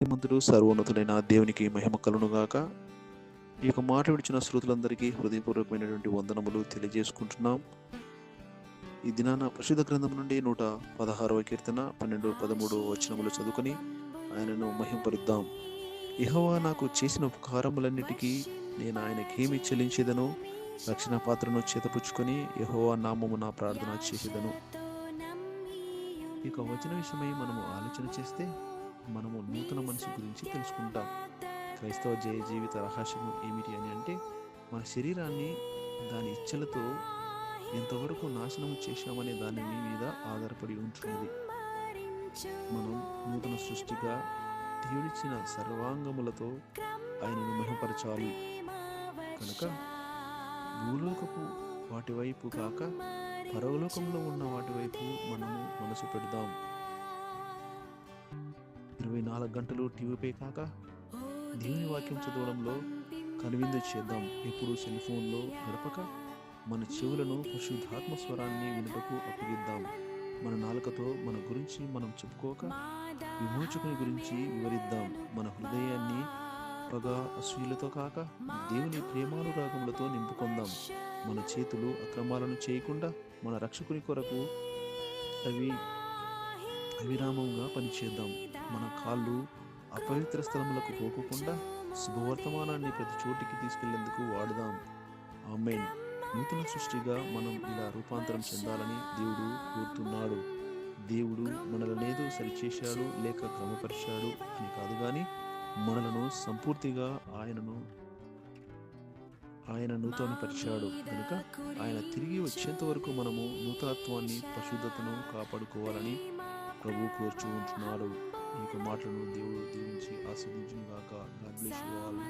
శ్రీమంతుడు సర్వోన్నతుడైన దేవునికి మహిమ కలుగునుగాక. ఈ యొక్క మాట విడిచిన శ్రోతలందరికీ హృదయపూర్వకమైనటువంటి వందనములు తెలియజేసుకుంటున్నాం. ఈ దినాన పరిశుద్ధ గ్రంథం నుండి 116వ కీర్తన 12, 13 వచనములు చదువుకొని ఆయనను మహిమపరుద్దాం. యెహోవా నాకు చేసిన ఉపకారములన్నిటికీ నేను ఆయనకేమి చెల్లించేదను? రక్షణ పాత్రను చేతపుచ్చుకొని యెహోవా నామము నా ప్రార్థన చేసేదను. ఈ యొక్క వచన విషయమై మనము ఆలోచన చేస్తే మనము నూతన మనసు గురించి తెలుసుకుంటాం. క్రైస్తవ జయ జీవిత రహస్యము ఏమిటి అని అంటే, మన శరీరాన్ని దాని ఇచ్చలతో ఎంతవరకు నాశనం చేశామనే దాని మీద ఆధారపడి ఉంటున్నది. మనం నూతన సృష్టిగా దేవుడిచ్చిన సర్వాంగములతో ఆయనను మహిమపరచాలి. కనుక భూలోకపు వాటి వైపు కాక పరలోకంలో ఉన్న వాటి వైపు మనము మనసు పెడదాం. 24 గంటలు టీవీపై కాక దేవుని వాక్యం చదవడంలో కనువిందు చేద్దాం. ఎప్పుడు సెల్ ఫోన్లో గడపక మన చెవులను పరిశుద్ధాత్మ స్వరాన్ని వినుటకు అప్పగిద్దాం. మన నాలుకతో మన గురించి మనం చెప్పుకోక విమోచకుని గురించి వివరిద్దాం. మన హృదయాన్ని పగ అసూయలతో కాక దేవుని ప్రేమానురాగములతో నింపుకుందాం. మన చేతులు అక్రమాలను చేయకుండా మన రక్షకుని కొరకు అవిరామంగా పనిచేద్దాం. మన కాళ్ళు అపవిత్ర స్థలములకు పోకుండా శుభవర్తమానాన్ని ప్రతి చోటికి తీసుకెళ్లేందుకు వాడుదాం. ఆమేన్. నూతన సృష్టిగా మనం ఇలా రూపాంతరం చెందాలని దేవుడు కోరుతున్నాడు. దేవుడు మనలనేదో సరిచేశాడు లేక క్రమపరిచాడు అని కాదు, కానీ మనలను సంపూర్తిగా ఆయన నూతనపరిచాడు. కనుక ఆయన తిరిగి వచ్చేంత వరకు మనము నూతనత్వాన్ని, పరిశుద్ధతను కాపాడుకోవాలని ప్రభువు కోరుచూ ఉంటున్నాడు. ఈ యొక్క మాటలను దేవుడు దీవించి ఆస్వాదించును గాక. God bless you all.